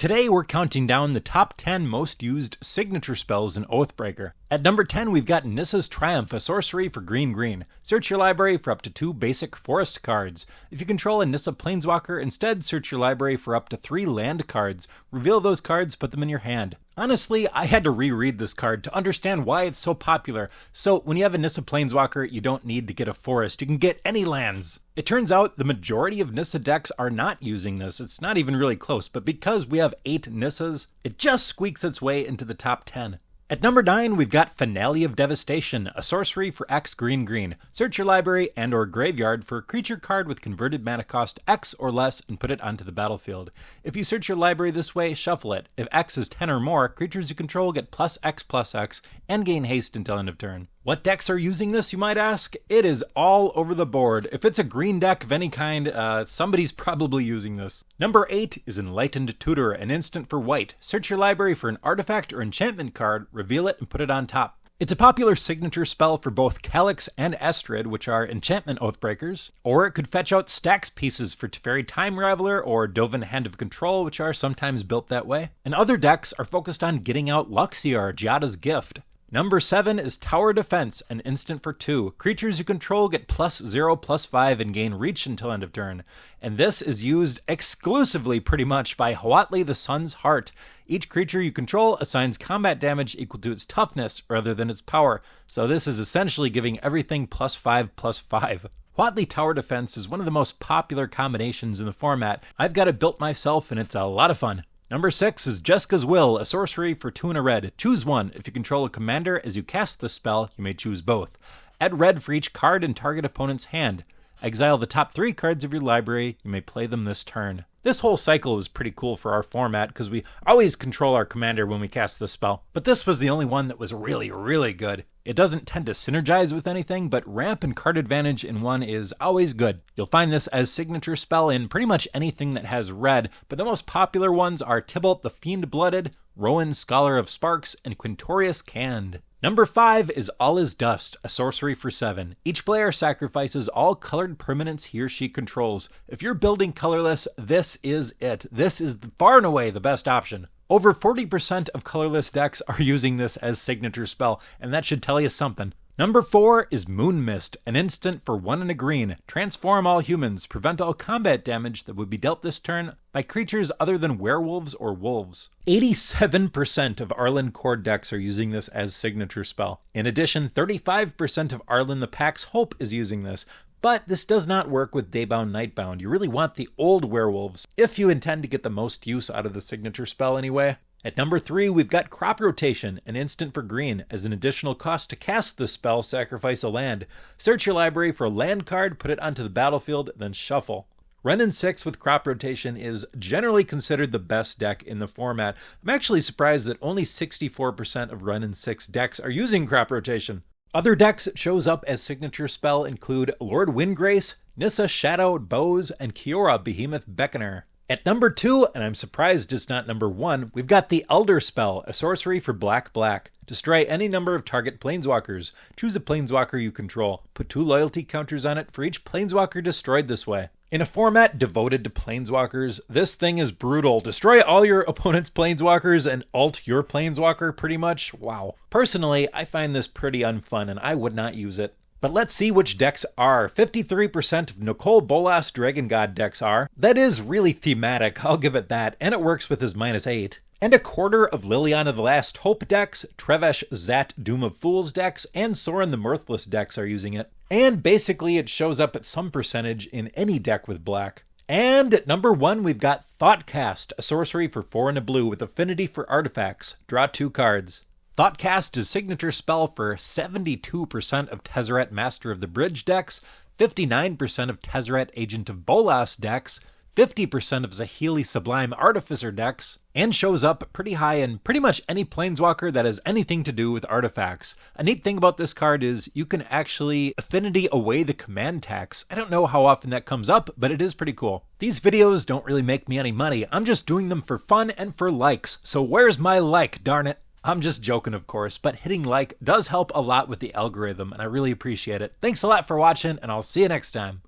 Today we're counting down the top 10 most used signature spells in Oathbreaker. At number 10 we've got Nissa's Triumph, a sorcery for green. Search your library for up to 2 basic forest cards. If you control a Nissa planeswalker, instead search your library for up to 3 land cards. Reveal those cards, put them in your hand. Honestly, I had to reread this card to understand why it's so popular. So when you have a Nissa planeswalker, you don't need to get a forest, you can get any lands. It turns out the majority of Nissa decks are not using this. It's not even really close, but because we have 8 Nissas, it just squeaks its way into the top 10. At number 9, we've got Finale of Devastation, a sorcery for X green. Search your library and or graveyard for a creature card with converted mana cost X or less and put it onto the battlefield. If you search your library this way, shuffle it. If X is 10 or more, creatures you control get +X/+X and gain haste until end of turn. What decks are using this, you might ask? It is all over the board. If it's a green deck of any kind, somebody's probably using this. Number 8 is Enlightened Tutor, an instant for white. Search your library for an artifact or enchantment card, reveal it, and put it on top. It's a popular signature spell for both Calyx and Estrid, which are enchantment Oathbreakers, or it could fetch out stacks pieces for Teferi Time Raveler or Dovin Hand of Control, which are sometimes built that way. And other decks are focused on getting out Luxiar, Giada's Gift. Number 7 is Tower Defense, an instant for 2. Creatures you control get +0/+5 and gain reach until end of turn. And this is used exclusively pretty much by Huatli the Sun's Heart. Each creature you control assigns combat damage equal to its toughness rather than its power. So this is essentially giving everything +5/+5. Huatli Tower Defense is one of the most popular combinations in the format. I've got it built myself and it's a lot of fun. Number 6 is Jeska's Will, a sorcery for 2 and a red. Choose one. If you control a commander, as you cast the spell, you may choose both. Add red for each card in target opponent's hand. Exile the top 3 cards of your library. You may play them this turn. This whole cycle is pretty cool for our format because we always control our commander when we cast the spell. But this was the only one that was really good. It doesn't tend to synergize with anything, but ramp and card advantage in one is always good. You'll find this as signature spell in pretty much anything that has red, but the most popular ones are Tybalt the Fiend-Blooded, Rowan Scholar of Sparks, and Quintorius Canned. Number 5 is All is Dust, a sorcery for 7. Each player sacrifices all colored permanents he or she controls. If you're building colorless, this is it. This is far and away the best option. Over 40% of colorless decks are using this as signature spell, and that should tell you something. Number 4 is Moon Mist, an instant for 1 and a green. Transform all humans. Prevent all combat damage that would be dealt this turn by creatures other than werewolves or wolves. 87% of Arlen core decks are using this as signature spell. In addition, 35% of Arlen the Pack's Hope is using this. But this does not work with Daybound Nightbound. You really want the old werewolves, if you intend to get the most use out of the signature spell anyway. At number 3, we've got Crop Rotation, an instant for green. As an additional cost to cast this spell, sacrifice a land. Search your library for a land card, put it onto the battlefield, then shuffle. Wrenn 6 with Crop Rotation is generally considered the best deck in the format. I'm actually surprised that only 64% of Wrenn 6 decks are using Crop Rotation. Other decks it shows up as signature spell include Lord Windgrace, Nissa Shadowed Bows, and Kiora Behemoth Beckoner. At number 2, and I'm surprised it's not number 1, we've got the Elder Spell, a sorcery for black. Destroy any number of target planeswalkers. Choose a planeswalker you control. Put 2 loyalty counters on it for each planeswalker destroyed this way. In a format devoted to planeswalkers, this thing is brutal. Destroy all your opponent's planeswalkers and ult your planeswalker pretty much. Wow. Personally, I find this pretty unfun and I would not use it. But let's see which decks are. 53% of Nicole Bolas Dragon God decks are. That is really thematic, I'll give it that, and it works with his -8. And a quarter of Liliana the Last Hope decks, Trevesh Zat Doom of Fools decks, and Sorin the Mirthless decks are using it. And basically it shows up at some percentage in any deck with black. And at number 1 we've got Thoughtcast, a sorcery for 4 and a blue with affinity for artifacts. Draw 2 cards. Thoughtcast is signature spell for 72% of Tezzeret Master of the Bridge decks, 59% of Tezzeret Agent of Bolas decks, 50% of Zahili Sublime Artificer decks, and shows up pretty high in pretty much any planeswalker that has anything to do with artifacts. A neat thing about this card is you can actually affinity away the command tax. I don't know how often that comes up, but it is pretty cool. These videos don't really make me any money. I'm just doing them for fun and for likes. So where's my like, darn it? I'm just joking, of course, but hitting like does help a lot with the algorithm, and I really appreciate it. Thanks a lot for watching, and I'll see you next time.